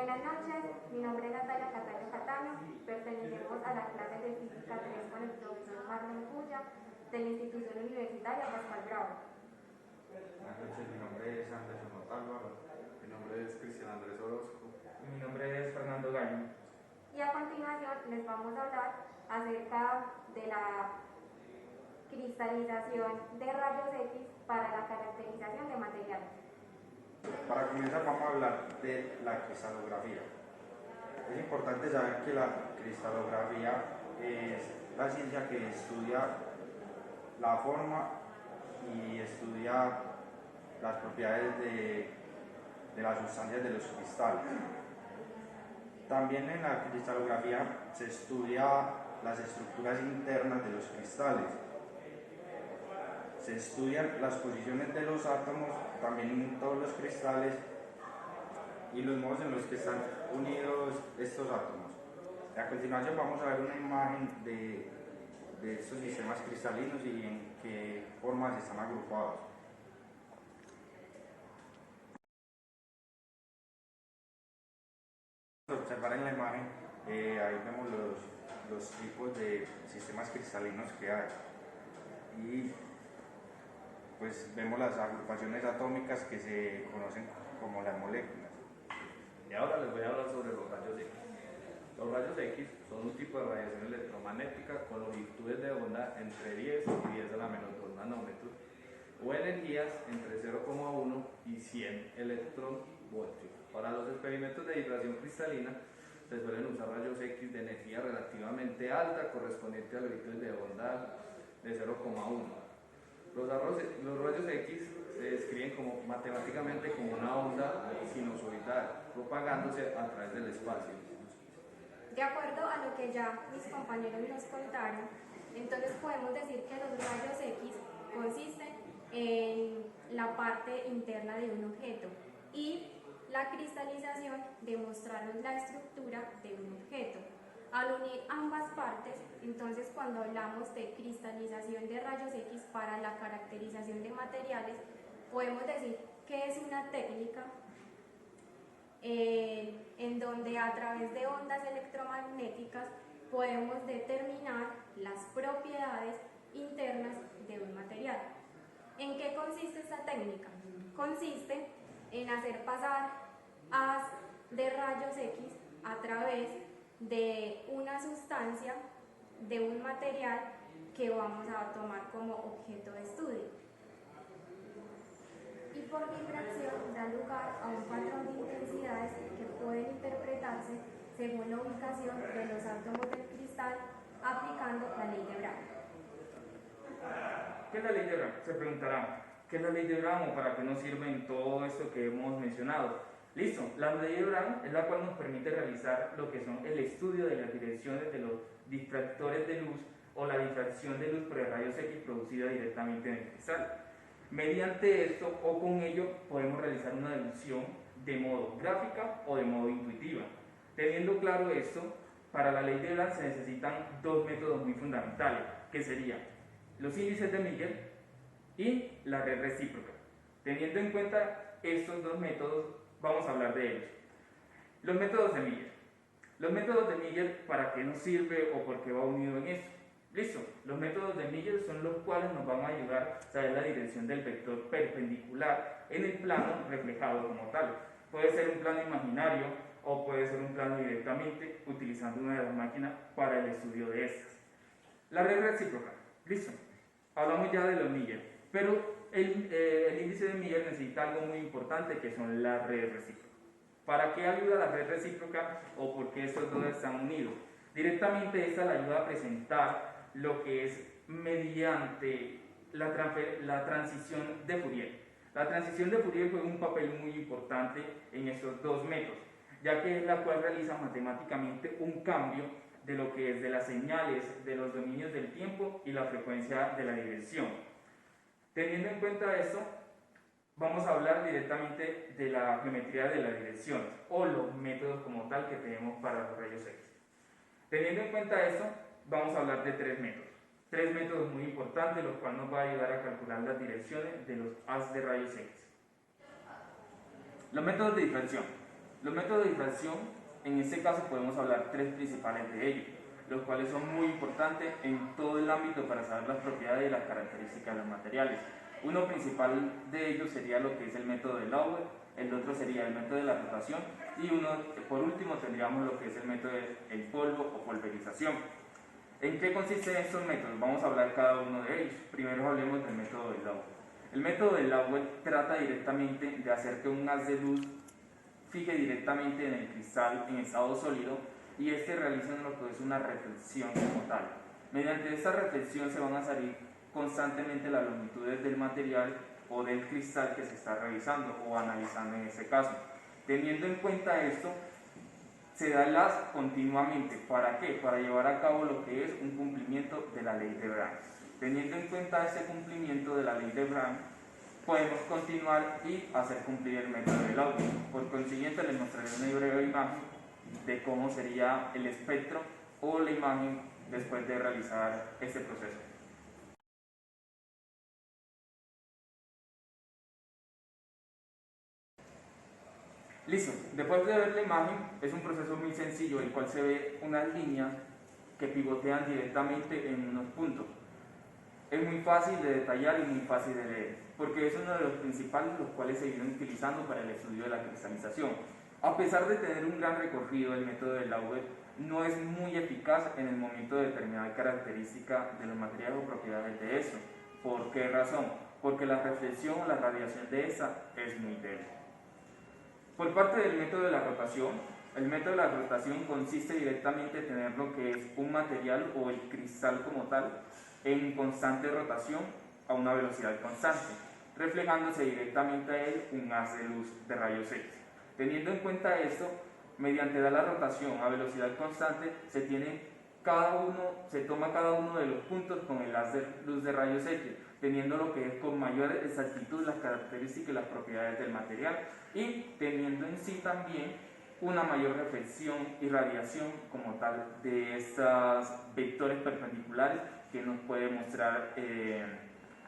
Buenas noches, mi nombre es Natalia Cataño Cataño, pertenecemos a la clase de Física 3 con el profesor Marlon Puya de la institución universitaria Pascual Bravo. Buenas noches, mi nombre es Anderson Otálvaro. Mi nombre es Cristian Andrés Orozco. Y mi nombre es Fernando Gallo. Y a continuación les vamos a hablar acerca de la cristalización de rayos X para la caracterización de materiales. Para comenzar vamos a hablar de la cristalografía. Es importante saber que la cristalografía es la ciencia que estudia la forma y estudia las propiedades de las sustancias de los cristales. También en la cristalografía se estudia las estructuras internas de los cristales. Se estudian las posiciones de los átomos, también en todos los cristales, y los modos en los que están unidos estos átomos. A continuación vamos a ver una imagen de estos sistemas cristalinos y en qué formas están agrupados. Observar en la imagen, ahí vemos los tipos de sistemas cristalinos que hay. Y pues vemos las agrupaciones atómicas que se conocen como las moléculas. Y ahora les voy a hablar sobre los rayos X. Los rayos X son un tipo de radiación electromagnética con longitudes de onda entre 10 y 10 a la menos 2 nanómetros o energías entre 0,1 y 100 electronvoltios. Para los experimentos de difracción cristalina se suelen usar rayos X de energía relativamente alta correspondiente a longitudes de onda de 0,1. Los rayos X se describen matemáticamente como una onda sinusoidal, propagándose a través del espacio. De acuerdo a lo que ya mis compañeros nos contaron, entonces podemos decir que los rayos X consisten en la parte interna de un objeto y la cristalización de mostrarnos la estructura de un objeto. Al unir ambas partes, entonces cuando hablamos de cristalización de rayos X para la caracterización de materiales, podemos decir que es una técnica en donde a través de ondas electromagnéticas podemos determinar las propiedades internas de un material. ¿En qué consiste esta técnica? Consiste en hacer pasar haz de rayos X a través de una sustancia, de un material que vamos a tomar como objeto de estudio. Y por difracción da lugar a un patrón de intensidades que pueden interpretarse según la ubicación de los átomos del cristal aplicando la ley de Brown. ¿Qué es la ley de Brown? Se preguntarán, ¿qué es la ley de Brown o para qué nos sirve en todo esto que hemos mencionado? Listo, la ley de Brown es la cual nos permite realizar lo que son el estudio de las direcciones de los difractores de luz o la difracción de luz por el rayos X producida directamente en el cristal. Mediante esto o con ello podemos realizar una deducción de modo gráfica o de modo intuitiva. Teniendo claro esto, para la ley de Brown se necesitan dos métodos muy fundamentales, que serían los índices de Miller y la red recíproca. Teniendo en cuenta estos dos métodos, vamos a hablar de ellos. Los métodos de Miller. Los métodos de Miller, ¿para qué nos sirve o por qué va unido en esto? Listo, los métodos de Miller son los cuales nos van a ayudar a saber la dirección del vector perpendicular en el plano reflejado como tal. Puede ser un plano imaginario o puede ser un plano directamente utilizando una de las máquinas para el estudio de estas. La red recíproca. Listo, hablamos ya de los Miller, pero el índice de Miller necesita algo muy importante que son las redes recíprocas. ¿Para qué ayuda la red recíproca o por qué estos dos están unidos? Directamente esta le ayuda a presentar lo que es mediante la transición de Fourier. La transición de Fourier juega un papel muy importante en estos dos métodos, ya que es la cual realiza matemáticamente un cambio de lo que es de las señales de los dominios del tiempo y la frecuencia de la dirección. Teniendo en cuenta esto, vamos a hablar directamente de la geometría de las direcciones o los métodos como tal que tenemos para los rayos X. Teniendo en cuenta esto, vamos a hablar de tres métodos muy importantes, los cuales nos va a ayudar a calcular las direcciones de los haz de rayos X. Los métodos de difracción. Los métodos de difracción, en este caso podemos hablar tres principales de ellos, los cuales son muy importantes en todo el ámbito para saber las propiedades y las características de los materiales. Uno principal de ellos sería lo que es el método de Lowell, el otro sería el método de la rotación y por último tendríamos lo que es el método del polvo o pulverización. ¿En qué consisten estos métodos? Vamos a hablar cada uno de ellos. Primero hablemos del método de Lowell. El método de Lowell trata directamente de hacer que un haz de luz fije directamente en el cristal en estado sólido y este realiza lo que es una reflexión como tal. Mediante esta reflexión se van a salir constantemente las longitudes del material o del cristal que se está revisando o analizando en este caso. Teniendo en cuenta esto, se da el haz continuamente. ¿Para qué? Para llevar a cabo lo que es un cumplimiento de la ley de Bragg. Teniendo en cuenta ese cumplimiento de la ley de Bragg, podemos continuar y hacer cumplir el método de Lowell. Por consiguiente, les mostraré una breve imagen de cómo sería el espectro o la imagen después de realizar este proceso. Listo, después de ver la imagen, es un proceso muy sencillo, el cual se ve unas líneas que pivotean directamente en unos puntos. Es muy fácil de detallar y muy fácil de leer, porque es uno de los principales los cuales se vienen utilizando para el estudio de la cristalización. A pesar de tener un gran recorrido, el método de Lowell no es muy eficaz en el momento de determinar características de los materiales o propiedades de estos. ¿Por qué razón? Porque la reflexión o la radiación de esta es muy débil. Por parte del método de la rotación, el método de la rotación consiste directamente en tener lo que es un material o el cristal como tal en constante rotación a una velocidad constante, reflejándose directamente a él un haz de luz de rayos X. Teniendo en cuenta esto, mediante la rotación a velocidad constante se toma cada uno de los puntos con el haz de luz de rayos X, teniendo lo que es con mayor exactitud las características y las propiedades del material y teniendo en sí también una mayor reflexión y radiación como tal de estos vectores perpendiculares que nos puede mostrar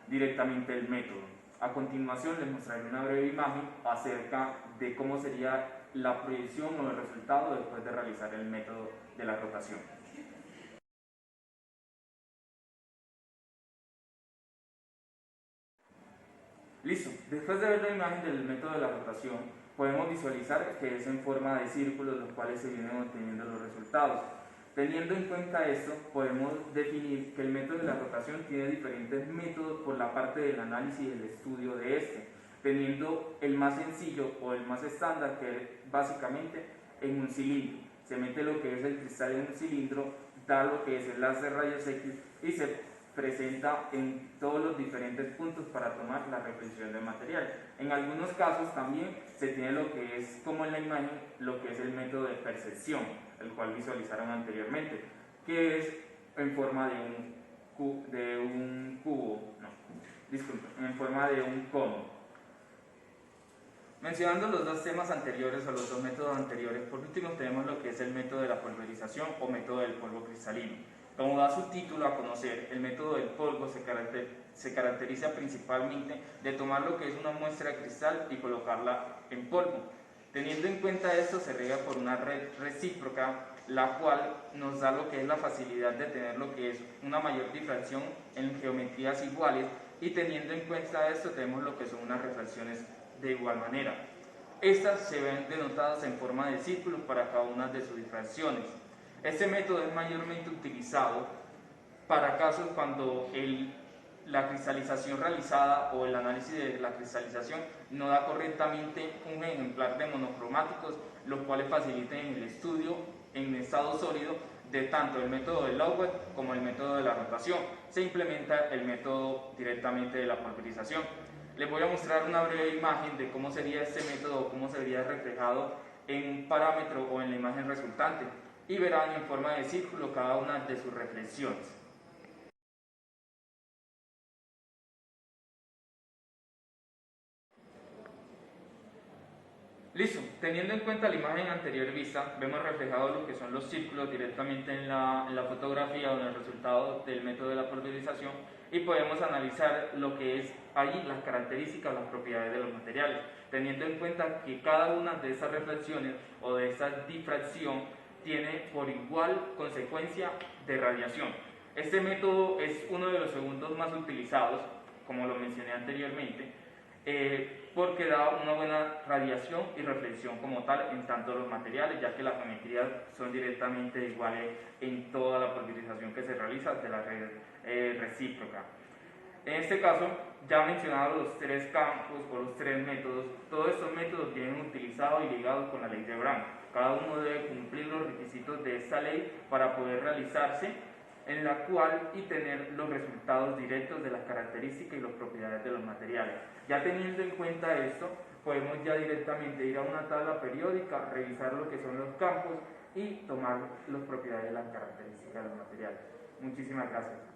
directamente el método. A continuación les mostraré una breve imagen acerca de cómo sería la proyección o el resultado después de realizar el método de la rotación. Listo, después de ver la imagen del método de la rotación, podemos visualizar que es en forma de círculos los cuales se vienen obteniendo los resultados. Teniendo en cuenta esto, podemos definir que el método de la rotación tiene diferentes métodos por la parte del análisis y el estudio de este, teniendo el más sencillo o el más estándar que es básicamente en un cilindro. Se mete lo que es el cristal en un cilindro, da lo que es el haz de rayos X y se presenta en todos los diferentes puntos para tomar la reflexión del material. En algunos casos también se tiene lo que es, como en la imagen, lo que es el método de percepción, el cual visualizaron anteriormente, que es en forma en forma de un cono. Mencionando los dos temas anteriores o los dos métodos anteriores, por último tenemos lo que es el método de la pulverización o método del polvo cristalino. Como da su título a conocer, el método del polvo se caracteriza principalmente de tomar lo que es una muestra de cristal y colocarla en polvo. Teniendo en cuenta esto, se riega por una red recíproca, la cual nos da lo que es la facilidad de tener lo que es una mayor difracción en geometrías iguales y teniendo en cuenta esto tenemos lo que son unas refracciones de igual manera. Estas se ven denotadas en forma de círculos para cada una de sus difracciones. Este método es mayormente utilizado para casos cuando la cristalización realizada o el análisis de la cristalización no da correctamente un ejemplar de monocromáticos, los cuales faciliten el estudio en estado sólido de tanto el método de Lowell como el método de la rotación. Se implementa el método directamente de la pulverización. Les voy a mostrar una breve imagen de cómo sería este método o cómo se vería reflejado en un parámetro o en la imagen resultante y verán en forma de círculo cada una de sus reflexiones. Listo, teniendo en cuenta la imagen anterior vista, vemos reflejado lo que son los círculos directamente en la fotografía o en el resultado del método de la pulverización y podemos analizar lo que es ahí las características, las propiedades de los materiales, teniendo en cuenta que cada una de esas reflexiones o de esa difracción tiene por igual consecuencia de radiación. Este método es uno de los segundos más utilizados, como lo mencioné anteriormente, porque da una buena radiación y reflexión como tal en tanto los materiales, ya que las geometrías son directamente iguales en toda la polimetrización que se realiza de la red recíproca. En este caso, ya mencionado los tres campos o los tres métodos, todos estos métodos vienen utilizados y ligados con la ley de Brown. Cada uno debe cumplir los requisitos de esta ley para poder realizarse, en la cual y tener los resultados directos de las características y las propiedades de los materiales. Ya teniendo en cuenta esto, podemos ya directamente ir a una tabla periódica, revisar lo que son los campos y tomar las propiedades y las características de los materiales. Muchísimas gracias.